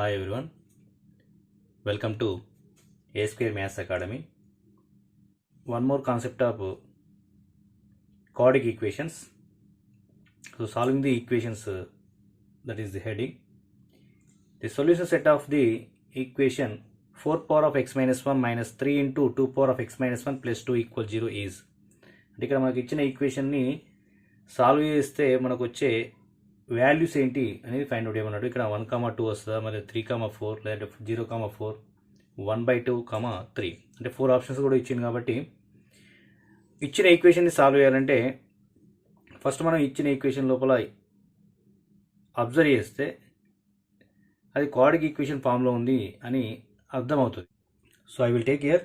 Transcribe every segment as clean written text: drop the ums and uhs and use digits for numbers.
Hi everyone, welcome to A Square Maths Academy. One more concept of quadratic equations. So solving the equations, that is the heading. The solution set of the equation 4 power of x minus 1 minus 3 into 2 power of x minus 1 plus 2 equals 0 is. అంటే ఇక్కడ మనకి ఇచ్చిన ఈక్వేషన్ని solve చేస్తే మనకు వచ్చే values ఏంటి అనేది ఫైండ్ అవుట్ చేయమన్నాడు. ఇక్కడ 1,2 వస్తుందా, మరి 3,4 లేదంటే 0,4 1/2, 3 అంటే 4 ఆప్షన్స్ కూడా ఇచ్చింది. కాబట్టి ఇచ్చిన ఈక్వేషన్ని సాల్వ్ చేయాలంటే ఫస్ట్ మనం ఇచ్చిన ఈక్వేషన్ లోపల అబ్జర్వ్ చేస్తే అది క్వాడ్రాటిక్ ఈక్వేషన్ ఫామ్లో ఉంది అని అర్థమవుతుంది. So I will take here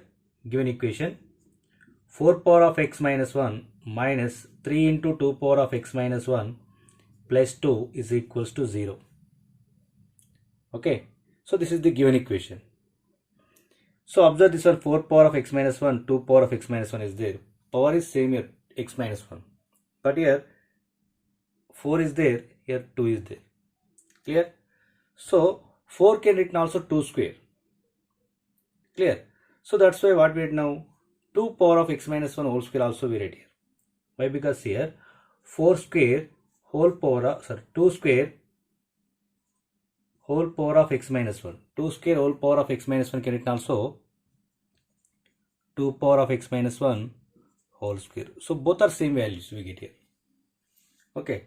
given equation 4 power of x minus 1 minus 3 into 2 power of x minus 1 plus 2 is equals to 0. Okay, so this is the given equation. So observe this one, 4 power of x minus 1, 2 power of x minus 1 is there. Power is same here, x minus 1. But here 4 is there, here 2 is there. Clear? So 4 can written also 2 square. Clear? So that's why what we did now, 2 power of x minus 1 whole square also we write here. Why? Because here 4 square whole power of 2 square whole power of x minus 1. 2 square whole power of x minus 1 can written also 2 power of x minus 1 whole square. So both are same values we get here. Okay.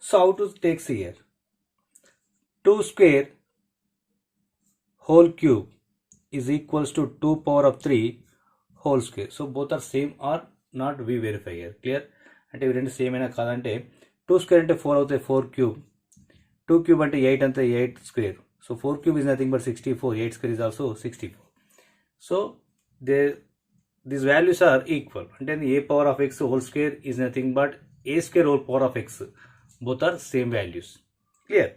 So how to take see here? 2 square whole cube is equals to 2 power of 3 whole square. So both are same or not, we verify here. Clear? అంటే ఇవి రెండు same అయినా కాదంటే 2 square అంటే 4 అవుతాయి, 4 cube, 2 cube అంటే 8 అంటే 8 square. So 4 cube is nothing but 64, 8 square is also 64. So these values are equal. అంటే a power of x whole square is nothing but a square whole power of x. Both are same values. Clear?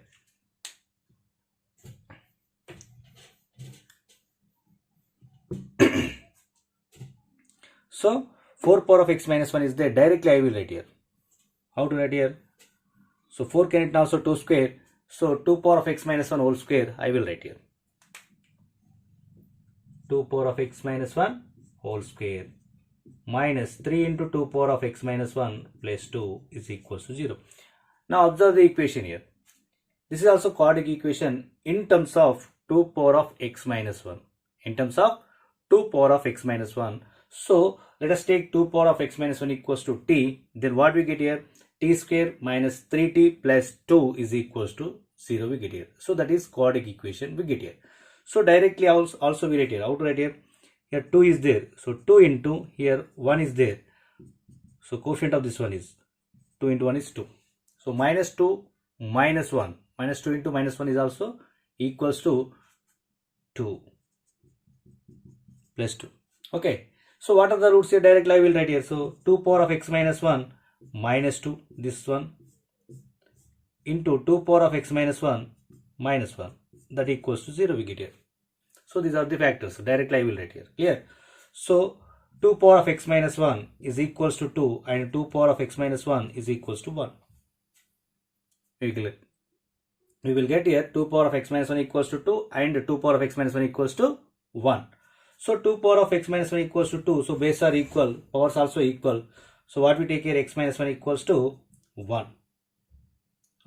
So 4 power of x minus 1 is there. Directly I will write here. How to write here? So 4 can written also 2 square. So 2 power of x minus 1 whole square I will write here. 2 power of x minus 1 whole square minus 3 into 2 power of x minus 1 plus 2 is equals to 0. Now observe the equation here. This is also quadratic equation in terms of 2 power of x minus 1. In terms of 2 power of x minus 1. So let us take 2 power of x minus 1 equals to t. Then what we get here? T square minus 3t plus 2 is equals to 0 we get here. So that is quadratic equation we get here. So directly also we write here. How to write here? Here 2 is there. So 2 into here 1 is there. So coefficient of this one is 2 into 1 is 2. So minus 2 minus 1. Minus 2 into minus 1 is also equals to 2 plus 2. Okay. So what are the roots here? Directly I will write here. So 2 power of x minus 1 minus 2, this one, into 2 power of x minus 1 minus 1, that equals to 0 we get here. So these are the factors. Directly I will write here. Clear? So 2 power of x minus 1 is equals to 2 and 2 power of x minus 1 is equals to 1. We will get here 2 power of x minus 1 equals to 2 and 2 power of x minus 1 equals to 1. So 2 power of x minus 1 equals to 2. So base are equal, powers also equal. So what we take here, x minus 1 equals to 1.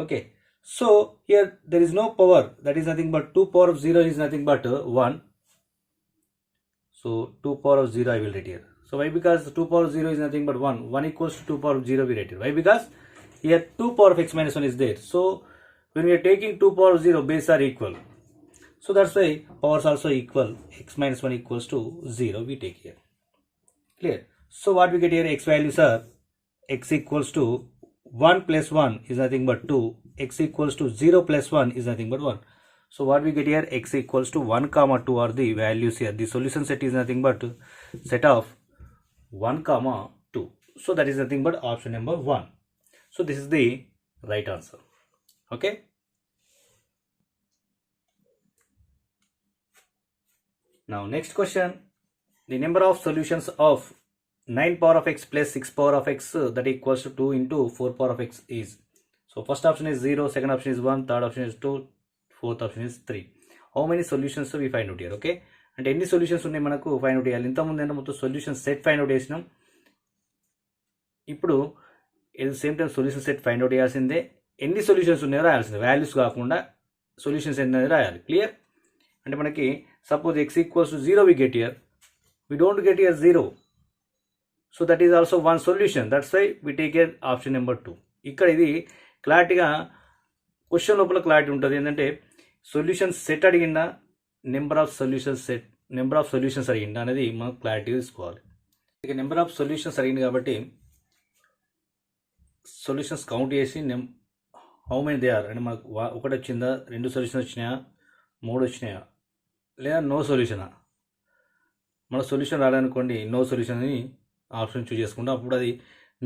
Okay. So here there is no power, that is nothing but 2 power of 0 is nothing but 1. So 2 power of 0 I will write here. So why? Because 2 power of 0 is nothing but 1. 1 equals to 2 power of 0 we write here. Why? Because here 2 power of x minus 1 is there. So when we are taking 2 power of 0, base are equal. So that's why powers also equal. X minus 1 equals to 0 we take here. Clear? So what we get here, x values are x equals to 1 plus 1 is nothing but 2. X equals to 0 plus 1 is nothing but 1. So what we get here, x equals to 1 comma 2 are the values here. The solution set is nothing but set of 1 comma 2. So that is nothing but option number 1. So this is the right answer. Okay. Now next question, the number of solutions of 9 power of x plus 6 power of x that equals to 2 into 4 power of x is. So first option is 0, second option is 1, third option is 2, fourth option is 3. How many solutions we find out here. Okay, అంటే ఎన్ని solutions ఉన్నాయి మనకు find out చేయాలి. ఇంతకుముందు ఏంటంటే మొత్తం solution set find out చేసినాం. ఇప్పుడు at the same time solution set find out చేయాల్సిందే. ఎన్ని సొల్యూషన్స్ ఉన్నాయో రాయాల్సిందే, వాల్యూస్ కాకుండా సొల్యూషన్స్ ఎన్ని రాయాలి. క్లియర్? అంటే మనకి suppose x equals to 0 we get here, we don't get here 0. So that is also one solution. That's why we take here option number 2. ఇక్కడ ఇది క్లారిటీగా క్వశ్చన్ లోపల క్లారిటీ ఉంటుంది. ఏంటంటే సొల్యూషన్ సెట్ అడిగిందా, నెంబర్ ఆఫ్ సొల్యూషన్స్ అడిగిందా అనేది మనం క్లారిటీ తీసుకోవాలి. ఇక నెంబర్ ఆఫ్ సొల్యూషన్స్ అడిగింది కాబట్టి సొల్యూషన్స్ కౌంట్ చేసి హౌ మెనీ దే ఆర్ అంటే మనకు ఒకటి వచ్చిందా, 2 సొల్యూషన్స్ వచ్చినాయా, 3 వచ్చినాయా, లేదా నో సొల్యూషనా. మన సొల్యూషన్ రాలనుకోండి, నో సొల్యూషన్ అని ఆప్షన్ చూస్ చేసుకుంటాం. అప్పుడు అది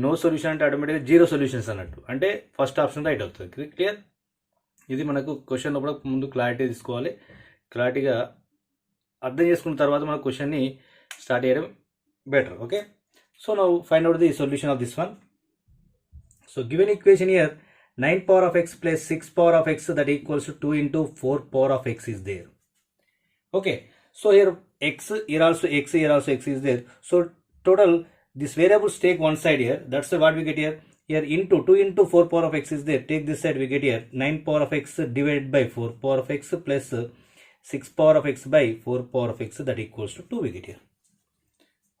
నో సొల్యూషన్ అంటే ఆటోమేటిక్గా 0 సొల్యూషన్స్ అన్నట్టు, అంటే ఫస్ట్ ఆప్షన్ రైట్ అవుతుంది. క్లియర్? ఇది మనకు క్వశ్చన్ లోపల ముందు క్లారిటీ తీసుకోవాలి. క్లారిటీగా అర్థం చేసుకున్న తర్వాత మన క్వశ్చన్ని స్టార్ట్ చేయడం better. Okay, so now find out the solution of this one. So given equation here 9 power of x plus 6 power of x that equals to 2 into 4 power of x is there. Okay, so here x, here also x, here also x is there. So total this variables take one side here. That's what we get here. Here into 2 into 4 power of x is there. Take this side, we get here 9 power of x divided by 4 power of x plus 6 power of x by 4 power of x that equals to 2 we get here.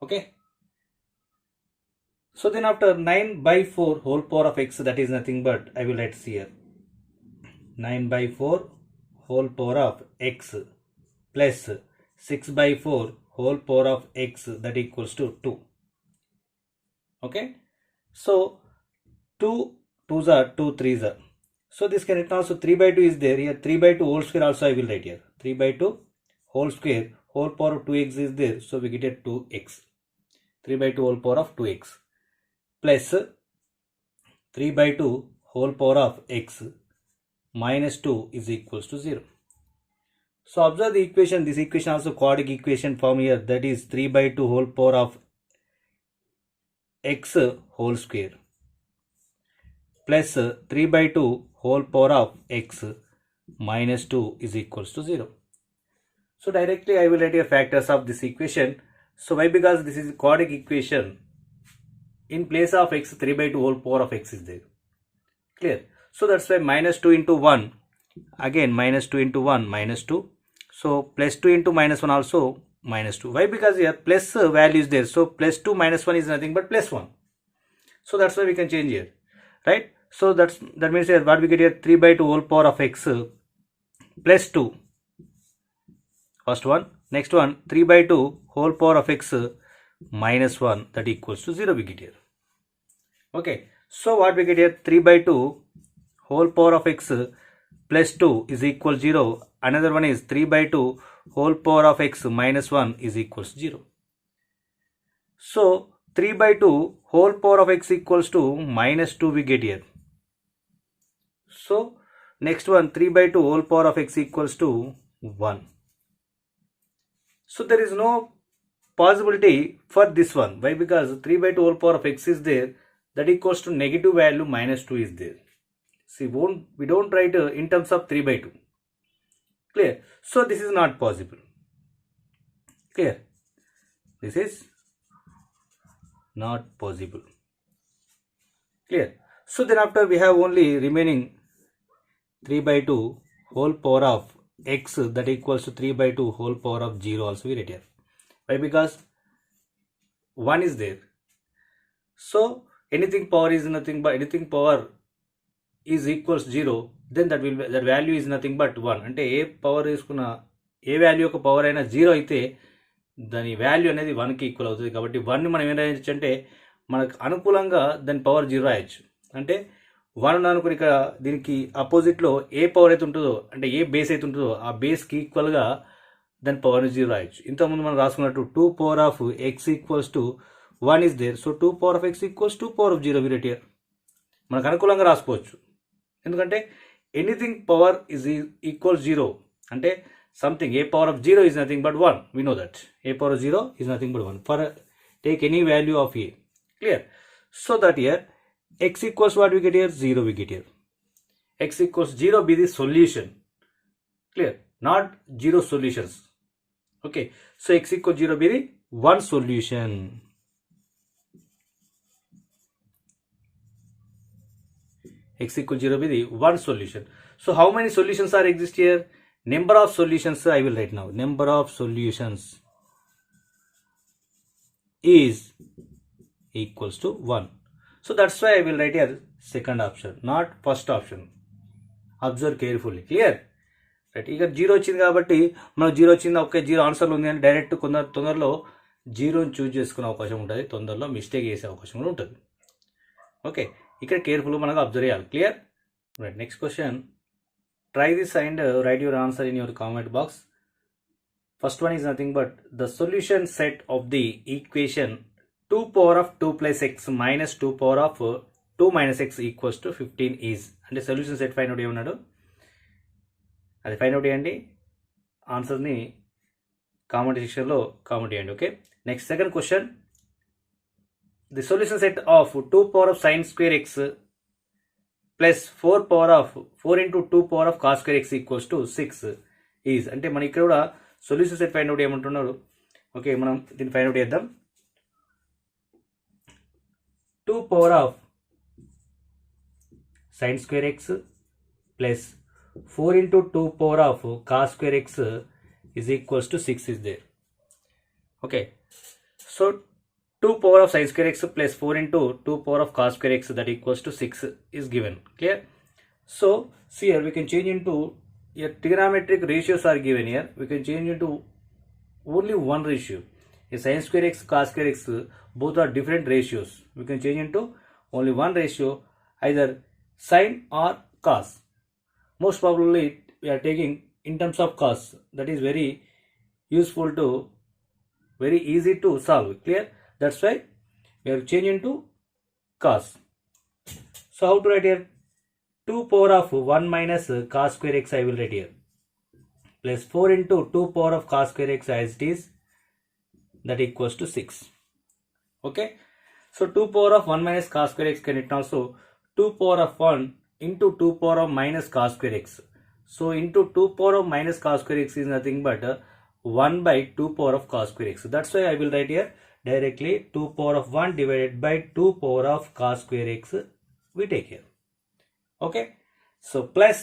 Okay. So then after 9 by 4 whole power of x, that is nothing but I will write here 9 by 4 whole power of x plus 6 by 4 whole power of x that equals to 2. Okay, so 2 2s are 2 3s are, so this can written also 3 by 2 is there here. 3 by 2 whole square also I will write here. 3 by 2 whole square whole power of 2x is there, so we get here 2x. 3 by 2 whole power of 2x plus 3 by 2 whole power of x minus 2 is equals to 0. So observe the equation. This equation also quadratic equation form here, that is 3 by 2 whole power of x whole square plus 3 by 2 whole power of x minus 2 is equals to 0. So directly I will write here factors of this equation. So why? Because this is quadratic equation. In place of x, 3 by 2 whole power of x is there. Clear? So that's why minus 2 into 1. Again minus 2 into 1 minus 2. So plus 2 into minus 1 also minus 2. Why? Because here plus value is there. So plus 2 minus 1 is nothing but plus 1. So that's why we can change here. Right? So that means here what we get here 3 by 2 whole power of x plus 2. First one. Next one 3 by 2 whole power of x minus 1 that equals to 0 we get here. Okay, so what we get here 3 by 2 whole power of x plus 2 is equal 0. Another one is 3 by 2 whole power of x minus 1 is equals 0. So 3 by 2 whole power of x equals to minus 2 we get here. So next one 3 by 2 whole power of x equals to 1. So there is no possibility for this one. Why? Because 3 by 2 whole power of x is there, that equals to negative value minus 2 is there. See, we don't write in terms of 3 by 2. Clear? So this is not possible. Clear? This is not possible. Clear? So then after we have only remaining 3 by 2 whole power of x that equals to 3 by 2 whole power of 0 also we write here. Why? Because 1 is there. So anything power is nothing but anything power is equals 0, then that value is nothing but 1. అంటే ఏ power తీసుకున్నా ఏ value యొక్క power అయినా 0 అయితే దాని value అనేది 1కి equal అవుతుంది. కాబట్టి 1ని మనం ఏం రాయొచ్చు అంటే మనకు అనుకూలంగా దాని పవర్ 0 రాయొచ్చు. అంటే 1 అనుకుని ఇక్కడ దీనికి అపోజిట్లో ఏ పవర్ అయితే ఉంటుందో అంటే ఏ బేస్ అయితే ఉంటుందో ఆ బేస్కి ఈక్వల్గా దాని పవర్ 0 రాయొచ్చు. ఇంతకుముందు మనం రాసుకున్నట్టు 2 power of x equals to 1 is there. So 2 power of x equals 2 power of 0 we write here. మనకు అనుకూలంగా రాసుకోవచ్చు. ఎందుకంటే ఎనీథింగ్ పవర్ ఇస్ ఈక్వల్ 0 అంటే something A power of 0 is nothing but 1. We know that a power of 0 is nothing but 1 for take any value of a. Clear? So that here x equals what we get here 0 we get here. X equals 0 be the solution. Clear? not 0 solutions. Okay, so x equal 0 be the one solution. X equal 0 be the one solution. So how many solutions are exist here? Number of solutions I will write now. Number of solutions is equals to 1. So that's why I will write here second option, not first option. Observe carefully. Clear? Right. ఇక zero వచ్చింది కాబట్టి మనకు zero వచ్చింది, okay zero ఆన్సర్లు ఉంది అని direct తొందరలో జీరోని choose చేసుకునే అవకాశం ఉంటుంది, తొందరలో మిస్టేక్ చేసే అవకాశం కూడా ఉంటుంది. ఓకే, ఇక్కడ కేర్ఫుల్గా మనకు అబ్జర్వ్ చేయాలి. Clear? Right. Next question, try this and right your answer in your comment box. First one is nothing but the solution set of the equation 2 power of 2 plus x minus 2 power of 2 minus x equals to 15 is. అంటే solution set find out ఏమన్నాడు, అది find out చేయండి. ఆన్సర్ని comment సెక్షన్లో comment చేయండి. Okay, next second question, the solution set of 2 power of sin square x plus 4 into 2 power of cos square x equals to 6 is. అంటే మనం ఇక్కడ కూడా సొల్యూషన్ సెట్ ఫైండ్ అవుట్ ఏమంటున్నారు. Okay, మనం దీన్ని ఫైండ్ అవుట్ చేద్దాం. 2 power of sin square x plus 4 into 2 power of cos square x is equals to 6 is there. Okay, so 2 power of sin square x plus 4 into 2 power of cos square x that equals to 6 is given. Clear? So see here we can change into, your trigonometric ratios are given here, we can change into only one ratio. A sin square x, cos square x, both are different ratios. We can change into only one ratio, either sin or cos. Most probably we are taking in terms of cos. That is very useful to, very easy to solve. Clear? That's why we are changing to cos. So how to write here? 2 power of 1 minus cos square x I will write here, plus 4 into 2 power of cos square x as it is, that equals to 6. Okay, so 2 power of 1 minus cos square x can written also 2 power of 1 into 2 power of minus cos square x. So into 2 power of minus cos square x is nothing but 1 by 2 power of cos square x. So that's why I will write here directly 2 power of 1 divided by 2 power of cos square x we take here. Okay, so plus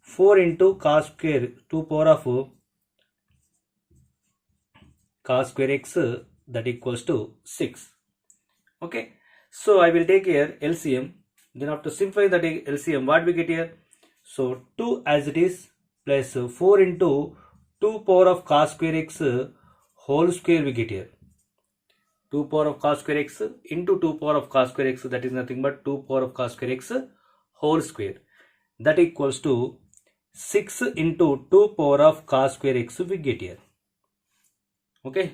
4 into cos square 2 power of cos square x that equals to 6. Okay, so I will take here LCM. Then after simplifying that LCM, what we get here? So 2 as it is plus 4 into 2 power of cos square x whole square we get here. 2 power of cos square x into 2 power of cos square x, that is nothing but 2 power of cos square x whole square, that equals to 6 into 2 power of cos square x we get here. Okay,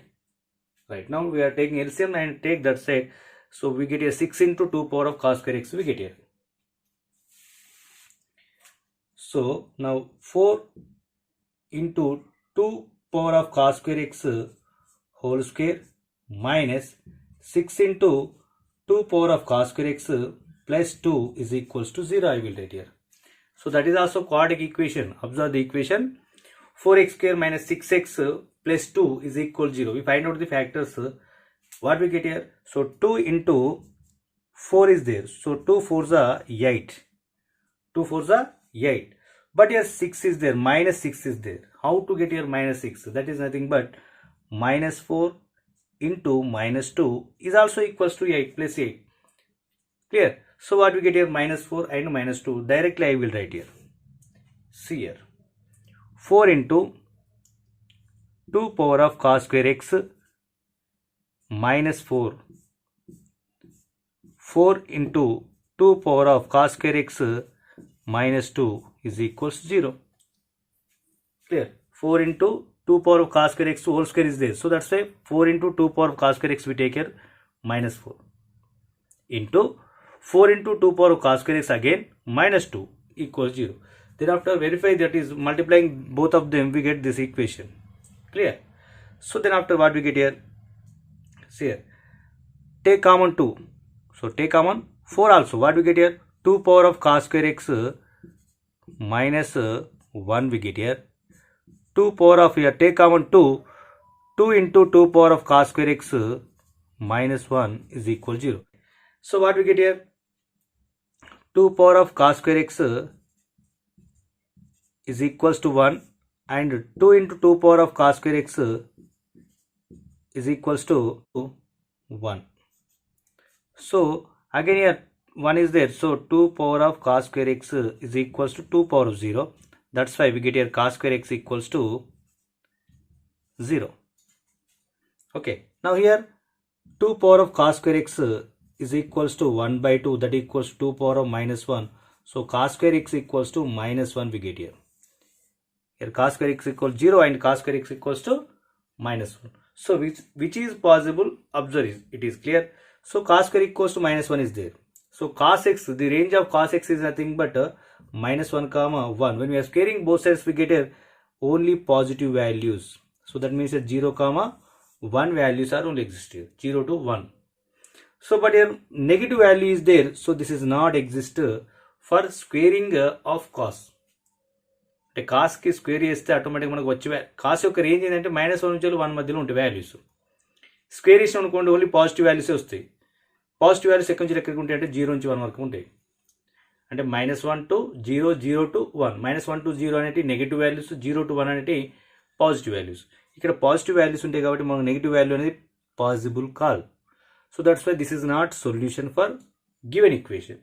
right, now we are taking LCM and take that side. So we get here 6 into 2 power of cos square x we get here. So now 4 into 2 power of cos square x whole square minus 6 into 2 power of cos square x plus 2 is equals to 0 I will write here. So that is also quadratic equation. Observe the equation. 4x square minus 6x plus 2 is equal to 0. We find out the factors. What we get here? So 2 into 4 is there. So 2 4s are 8. 2 4s are 8. But here 6 is there. Minus 6 is there. How to get here minus 6? That is nothing but minus 4 into minus 2 is also equals to 8 plus 8. Clear? So what we get here? Minus 4 and minus 2. Directly I will write here. See here. 4 into 2 power of cos square x minus 4. 4 into 2 power of cos square x minus 2 is equals to 0. Clear? 4 into 2 power of cos square x whole square is there. So that's why 4 into 2 power of cos square x we take here minus 4 into 4 into 2 power of cos square x again minus 2 equals 0. Then after verify that is multiplying both of them we get this equation. Clear? So then after what we get here? See here. Take common 2. So take common 4 also. What we get here? 2 power of cos square x minus 1 we get here 2 power of here, take common 2, 2 into 2 power of cos square x minus 1 is equal 0. So what we get here? 2 power of cos square x is equals to 1 and 2 into 2 power of cos square x is equals to 1. So again here 1 is there, so 2 power of cos square x is equals to 2 power of 0. That's why we get here cos square x equals to 0. Okay, now here 2 power of cos square x is equals to 1 by 2, that equals 2 power of minus 1. So cos square x equals to minus 1 we get here. Here cos square x equals 0 and cos square x equals to minus 1. So which is possible? Observe, it is clear. So cos square equals to minus 1 is there. So cos x, the range of cos x is nothing but minus 1 comma 1. When we are squaring both sides, we get here only positive values. So that means that 0 comma 1 values are only exist here, 0 to 1. So but here negative value is there, so this is not exist for squaring of cos. అంటే కాస్కి square చేస్తే ఆటోమేటిక్గా మనకు వచ్చే cos యొక్క range ఏంటంటే -1 నుంచి 1 మధ్యలో ఉంటాయి వాల్యూస్. స్క్వేర్ చేసిన అనుకోండి ఓన్లీ పాజిటివ్ వాల్యూసే వస్తాయి. పాజిటివ్ వాల్యూస్ ఎక్కడి నుంచి ఎక్కడికి ఉంటాయి అంటే 0 నుంచి 1 వరకు ఉంటాయి. అంటే -1 to 0, 0 to 1. -1 to 0 అనేటి నెగిటివ్ వాల్యూస్, 0 to 1 అనేటి పాజిటివ్ వాల్యూస్. ఇక్కడ పాజిటివ్ వాల్యూస్ ఉంటాయి కాబట్టి మనకు నెగిటివ్ వాల్యూ అనేది పాసిబుల్ కాదు. So that's why this is not solution for given equation.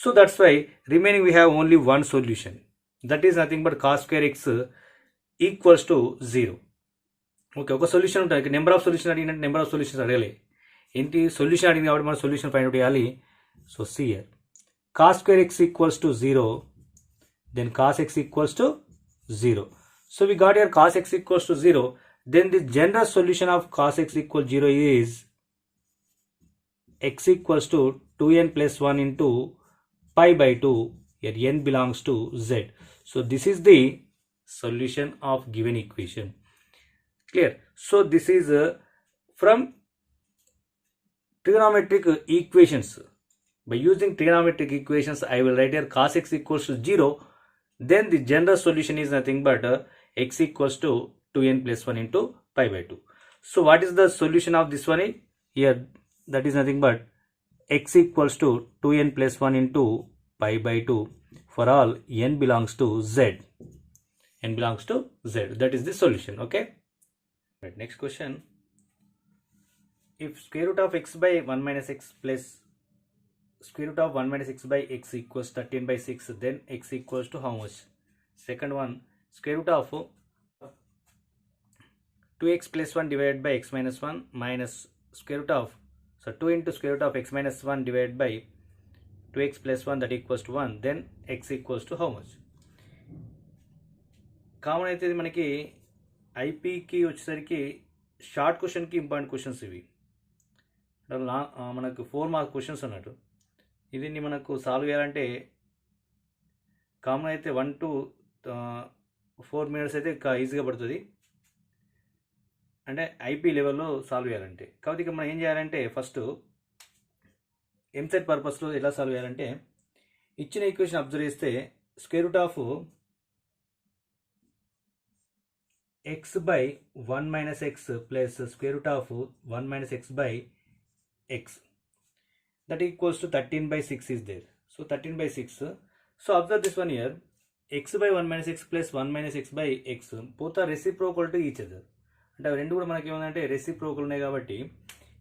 So that's why remaining we have only one solution. That is nothing but cos square x equals to 0. Okay, ఒక solution ఉంటుంది. Number of solution అడిగినట్టు number of solutions అడగలే, ఏంటి solution అడిగింది కాబట్టి మనం solution find out చేయాలి. So see here cos square x equals to 0, then cos x equals to 0. So we got here cos x equals to 0, then the general solution of cos x equals 0 is x equals to 2n plus 1 into pi by 2. Here n belongs to z. So this is the solution of given equation. Clear? So this is from trigonometric equations. By using trigonometric equations, I will write here cos x equals to 0. Then the general solution is nothing but x equals to 2n plus 1 into pi by 2. So what is the solution of this one here? That is nothing but x equals to 2n plus 1 into pi by 2 for all n belongs to z. N belongs to z. That is the solution. Okay. Right. Next question. If square root of x by 1 minus x plus square root of 1 minus x by x equals 13 by 6, then x equals to how much? Second one, square root of 2x plus 1 divided by x minus 1 minus square root of, so 2 into square root of x minus 1 divided by 2x plus 1 that equals to 1, then x equals to how much? Common అయితే మనకి ఐపీకి వచ్చేసరికి short క్వశ్చన్కి important questions ఇవి. మనకు 4 mark questions అన్నట్టు. ఇది మనకు solve చేయాలంటే కామన్ అయితే 1 to 4 minutes అయితే ఈజీగా పడుతుంది, అంటే ఐపీ లెవెల్లో సాల్వ్ చేయాలంటే. కాబట్టి ఇక మనం ఏం చేయాలంటే ఫస్ట్ ఎంసెట్ పర్పస్లో ఎలా సాల్వ్ చేయాలంటే ఇచ్చిన ఈక్వేషన్ అబ్జర్వ్ చేస్తే square root of x by 1 minus x plus square root of 1 minus x by x that equals to 13 by 6 is there. So 13 by 6. So observe this one here, x by 1 minus x plus 1 minus x by x both are reciprocal to each other. అంటే రెండు కూడా మనకి ఏమంటే reciprocal ఉన్నాయి కాబట్టి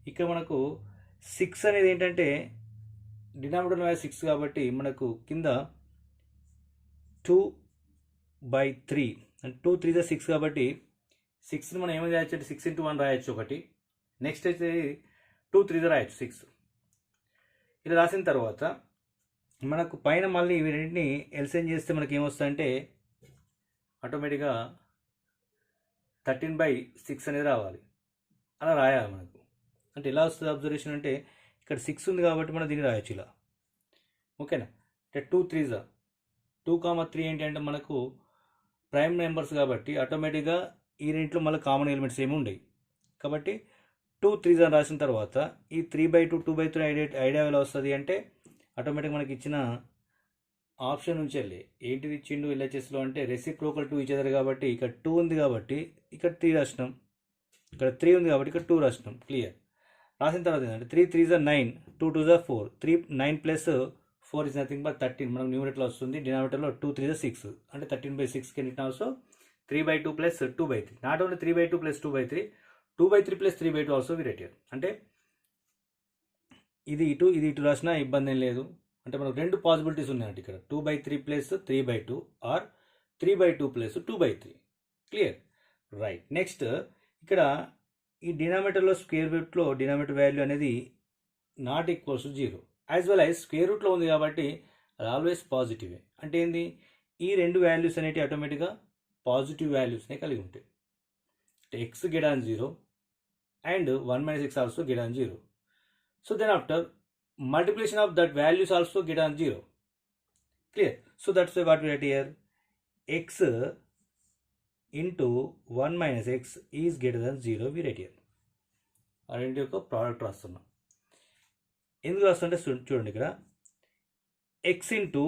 ఇక్కడ మనకు 6 అనేది ఏంటంటే డినామినేటర్ వాల్యూ 6 కాబట్టి మనకు కింద 2/3 అంటే 2 3 6 కాబట్టి 6ని మనం ఏమైనా రాయొచ్చు అంటే 6 into 1 రాయొచ్చు ఒకటి. నెక్స్ట్ అయితే 2 3 రాయొచ్చు 6. ఇలా రాసిన తర్వాత మనకు పైన మళ్ళీ ఇవి రెండింటిని ఎల్సిఎం చేస్తే మనకి ఏమొస్తుందంటే ఆటోమేటిక్గా 13/6 అనేది రావాలి. అలా రాయాలి మనకు. అంటే ఎలా వస్తుంది అబ్జర్వేషన్ అంటే ఇక్కడ 6 ఉంది కాబట్టి మనం దీన్ని రాయొచ్చు ఇలా. ఓకేనా? అంటే 2 3 2, 3 ఏంటి అంటే మనకు ప్రైమ్ నెంబర్స్ కాబట్టి ఆటోమేటిక్గా ఈ రెంట్లో మళ్ళీ కామన్ ఎలిమెంట్స్ ఏమి ఉండవు కాబట్టి 2 3 అని రాసిన తర్వాత ఈ 3/2 2/3 ఐడియా ఎలా వస్తుంది అంటే ఆటోమేటిక్ మనకి ఇచ్చిన ఆప్షన్ ఉంచాలి. ఏంటిది ఇచ్చిండు ఎల్హెచ్ఎస్లో అంటే రెసిప్రోకల్ టు ఈచ్ అదర్ కాబట్టి ఇక్కడ 2 ఉంది కాబట్టి ఇక్కడ 3 రాసినాం, ఇక్కడ 3 ఉంది కాబట్టి ఇక్కడ 2 రాసినాం. క్లియర్. రాసిన తర్వాత ఏంటంటే 3 3 జా 9, 2 2 జా 4, 3 9 ప్లస్ 4 ఇస్ నథింగ్ బట్ 13. మనకు న్యూమరేటర్లో వస్తుంది, డినామినేటర్లో 2 3 జా 6 అంటే 13/6 can it also 3/2 plus 2/3. Not only 3/2 plus 2/3, 2/3 plus 3/2 also we write here. అంటే ఇది ఇటు రాసినా ఇబ్బంది ఏం లేదు. అంటే మనకు రెండు పాసిబిలిటీస్ ఉన్నాయంటే ఇక్కడ 2/3 plus 3/2 or 3/2 plus 2/3. Clear. Right. Next ఇక్కడ ఈ డినామినేటర్లో స్క్వేర్ రూట్లో డినామినేటర్ వాల్యూ అనేది not equals to 0 as well as square రూట్లో ఉంది కాబట్టి అది ఆల్వేస్ పాజిటివే. అంటే ఏంది, ఈ రెండు వాల్యూస్ అనేవి ఆటోమేటిక్గా పాజిటివ్ వాల్యూస్నే కలిగి ఉంటాయి. X get on 0 and 1 - x also get on 0. So then after multiplication of that values also get on 0. Clear. So that's why what we write here, x into 1 - x is greater than 0 we write here. ఆ రెండు యొక్క product రాస్తున్నాం. ఎందుకు రాస్తుంటే చూడండి ఇక్కడ x into,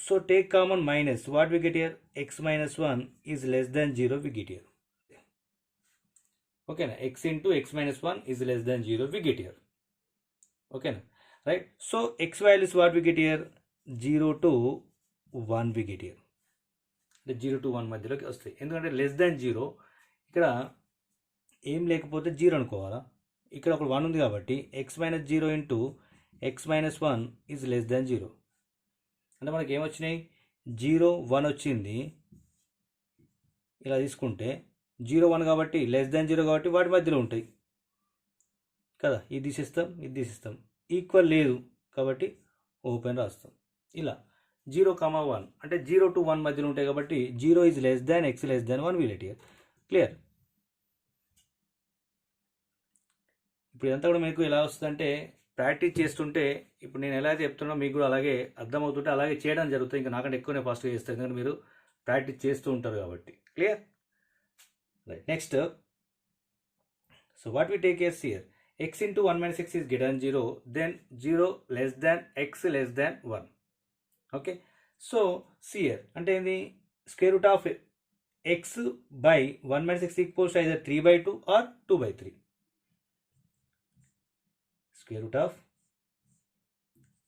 so take common minus, what we get here, x minus 1 is less than 0 we get here. Okay, x into x minus 1 is less than 0 we get here. Okay, right? So x values what we get here, 0 to 1 we get here. అంటే 0 to 1 మధ్యలోకి వస్తాయి. ఎందుకంటే less than 0 ఇక్కడ ఏం లేకపోతే 0 అనుకోవాలా. ఇక్కడ ఒక 1 ఉంది కాబట్టి x minus 0 into x minus 1 is less than 0. అంటే మనకి ఏమొచ్చినాయి, 0 1 వచ్చింది. ఇలా తీసుకుంటే 0 1 కాబట్టి లెస్ దాన్ 0 కాబట్టి వాటి మధ్యలో ఉంటాయి కదా. ఇది తీసిస్తాం ఈక్వల్ లేదు కాబట్టి ఓపెన్ రాస్తాం. ఇలా 0, 1 అంటే 0 to 1 మధ్యలో ఉంటాయి కాబట్టి 0 is less than x less than 1 will here. Clear. ఇప్పుడు ఇదంతా కూడా మీకు ఎలా వస్తుందంటే ప్రాక్టీస్ చేస్తుంటే, ఇప్పుడు నేను ఎలా చెప్తున్నా మీకు కూడా అలాగే అర్థమవుతుంటే అలాగే చేయడం జరుగుతుంది. ఇంకా నాకంటే ఎక్కువనే ఫాస్ట్గా చేస్తారు, ఎందుకంటే మీరు ప్రాక్టీస్ చేస్తూ ఉంటారు కాబట్టి. Clear. Right. Next, so what we take as here, x into 1 - x is greater than 0, then 0 less than x less than 1. Okay, so see here, అంటే ఏంది, square root of x by 1 - x equals to either 3/2 or 2/3. Square root of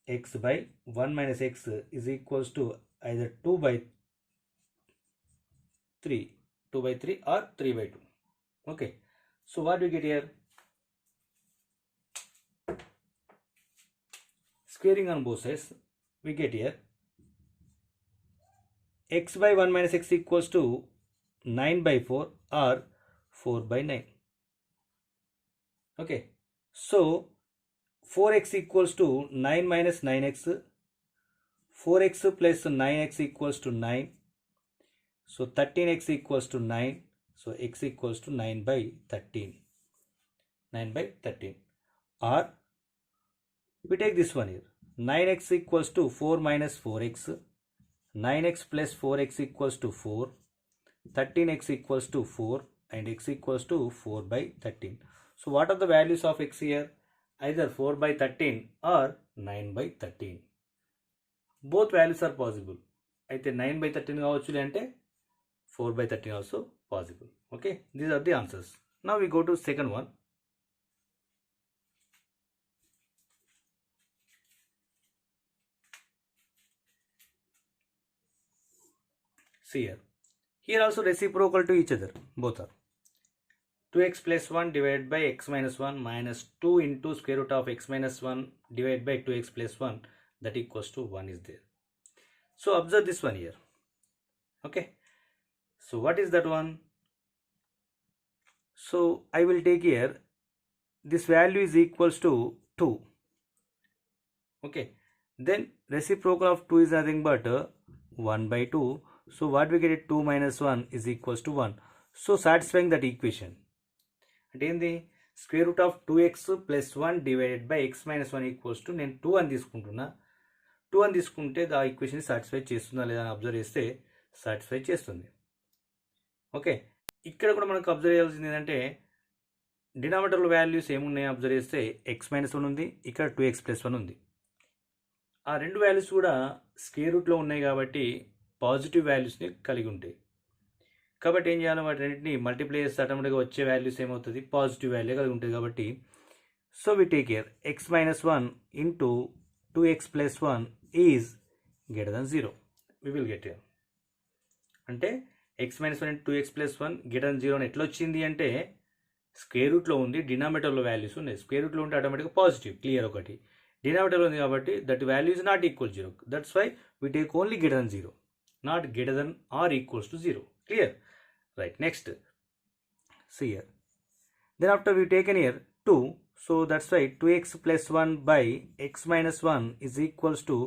x by 1 - x is equals to either 2/3 or 3/2. Okay, so what do we get here, squaring on both sides, we get here x by 1 - x equals to 9/4 or 4/9. Okay, so 4x equals to 9 minus 9x, 4x plus 9x equals to 9, so 13x equals to 9, so x equals to 9/13, 9/13. Or we take this one here, 9x equals to 4 minus 4x, 9x plus 4x equals to 4, 13x equals to 4 and x equals to 4/13. So what are the values of x here, either 4/13 or 9/13. Both values are possible. అయితే 9/13 కావచ్చు, లేదంటే 4/13 also possible. Okay, these are the answers. Now we go to second one. See here also reciprocal to each other, both are 2x plus 1 divided by x minus 1 minus 2 into square root of x minus 1 divided by 2x plus 1, that equals to 1 is there. So observe this one here. Okay, so what is that one? So I will take here, this value is equals to 2. Okay, then reciprocal of 2 is nothing but 1/2. So what we get, 2 minus 1 is equals to 1. So satisfying that equation. అంటే ఏంది, square root of 2x plus 1 divided by x minus 1 equals to, నేను 2 అని తీసుకుంటున్నా, 2 అని తీసుకుంటే ఆ equation satisfy చేస్తుందా లేదా అని అబ్జర్వ్ చేస్తే సాటిస్ఫై చేస్తుంది. ఓకే, ఇక్కడ కూడా మనకు అబ్జర్వ్ చేయాల్సింది ఏంటంటే డినామినేటర్లో వాల్యూస్ ఏమున్నాయో అబ్జర్వ్ చేస్తే x - 1 ఉంది, ఇక్కడ 2x plus 1 ఉంది. ఆ రెండు వాల్యూస్ కూడా స్క్వేర్ రూట్లో ఉన్నాయి కాబట్టి పాజిటివ్ వాల్యూస్ని కలిగి ఉంటాయి. కాబట్టి ఏం చేయాలి, వాటి రెండింటిని మల్టిప్లై చేస్తే ఆటోమేటిక్గా వచ్చే వాల్యూస్ ఏమవుతుంది, పాజిటివ్ వాల్యూ కలిగి ఉంటుంది. కాబట్టి so we take here x minus 1 into 2x plus 1 is greater than 0. We will get here. అంటే x minus 1 into 2x plus 1 greater than 0 అని ఎట్లా వచ్చింది అంటే స్క్వేర్ రూట్లో ఉంది, డినామినేటర్లో వాల్యూస్ ఉన్నాయి. స్క్వేర్ రూట్లో ఉంటే ఆటోమేటిక్గా పాజిటివ్, క్లియర్. ఒకటి డినామినేటర్లో ఉంది కాబట్టి that value is not equal 0. That's why we take only greater than 0, not greater than or equals to 0. Clear, right. Next see here, then after we taken here 2, so that's why 2x plus 1 by x minus 1 is equals to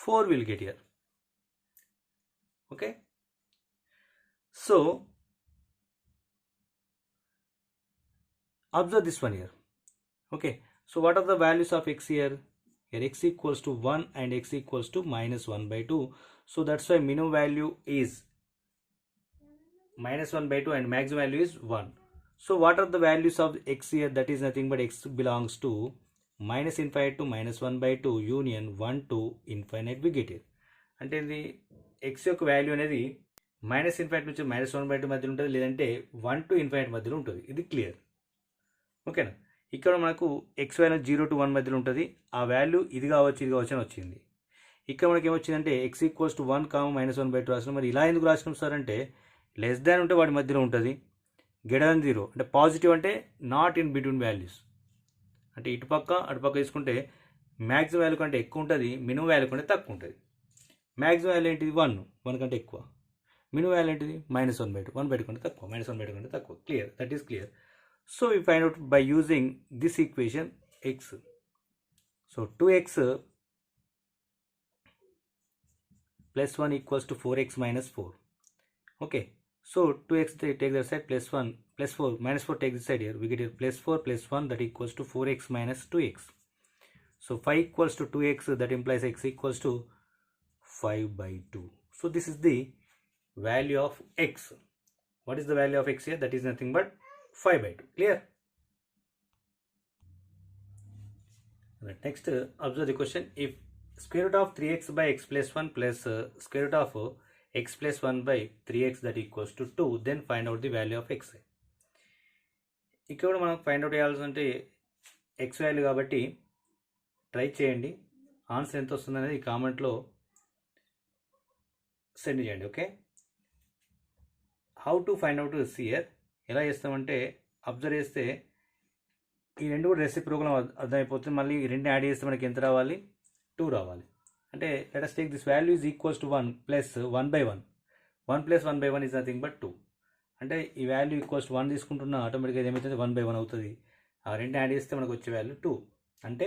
4 we'll get here. Okay, so observe this one here. Okay, so what are the values of x here? Here x equals to 1 and x equals to minus 1 by 2. So that's why minimum value is minus 1 by 2 and maximum value is 1. So what are the values of x here? That is nothing but x belongs to minus infinite to minus 1 by 2 union 1 to infinite we get here. అంటే ఇది x యొక్క value అనేది minus infinite నుంచి minus 1 by 2 మధ్యలో ఉంటుంది, లేదంటే 1 to infinite మధ్యలో ఉంటుంది. ఇది క్లియర్. ఓకేనా. ఇక్కడ మనకు x వాల్యూ 0 to 1 మధ్యలో ఉంటుంది. ఆ వాల్యూ ఇది కావచ్చు, ఇది కావచ్చు అని వచ్చింది. ఇక్కడ మనకి ఏమొచ్చిందంటే x equals to 1 minus 1 by 2 రాసినాం. మరి ఇలా ఎందుకు రాసినాం సార్ అంటే లెస్ దాన్ ఉంటే వాటి మధ్యలో ఉంటుంది, గ్రేటర్ దెన్ 0 అంటే పాజిటివ్ అంటే నాట్ ఇన్ బిట్వీన్ వాల్యూస్. అంటే ఇటుపక్క అటుపక్క తీసుకుంటే మ్యాక్సిమం వాల్యూ కంటే ఎక్కువ ఉంటుంది, మినిమం వాల్యూ కంటే తక్కువ ఉంటుంది. మ్యాక్సిమం వాల్యూ ఏంటిది 1 కంటే ఎక్కువ, మినిమం వాల్యూ ఏంటిది minus 1 by 2, 1 by 2 కంటే తక్కువ, minus 1 by 2 కంటే తక్కువ. Clear, that is clear. So we find out by using this equation x. So 2x plus 1 equals to 4x minus 4. Okay, so 2x take that side, plus 1 plus 4 minus 4 take this side here, we get here plus 4 plus 1 that equals to 4x minus 2x. So 5 equals to 2x, that implies x equals to 5 by 2. So this is the value of x. What is the value of x here? That is nothing but 5 by 2. Clear? Right. Next, observe the question. If square root of 3x by x plus 1 plus square root of x plus 1 by 3x that equals to 2, then find out the value of x. ఇక్కడ మనం find out చేయాల్సి అంటే x value కాబట్టి try చేయండి. Answer ఎంత వస్తుంది అనేది కామెంట్లో సెండ్ చేయండి. Okay, how to find out సియర్ ఎలా చేస్తామంటే అబ్జర్వ్ చేస్తే ఈ రెండు కూడా రెసిప్రోకల్ అర్థమైపోతుంది. మళ్ళీ ఈ రెండు యాడ్ చేస్తే మనకి ఎంత రావాలి, 2 రావాలి. అంటే let us take this value is equals to 1 plus 1 by 1. 1 plus 1 by 1 is nothing but 2. అంటే ఈ వాల్యూ ఈక్వల్స్ 1 తీసుకుంటున్నా ఆటోమేటిక్గా ఏమవుతుంది 1 by 1 అవుతుంది. ఆ రెండు యాడ్ చేస్తే మనకు వచ్చే వాల్యూ 2. అంటే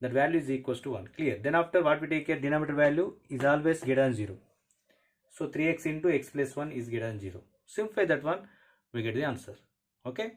that value is equals to 1. Clear. Then after what we take care, denominator value is always greater than 0. So 3x into x plus 1 is greater than 0. Simplify that one, we get the answer. Okay.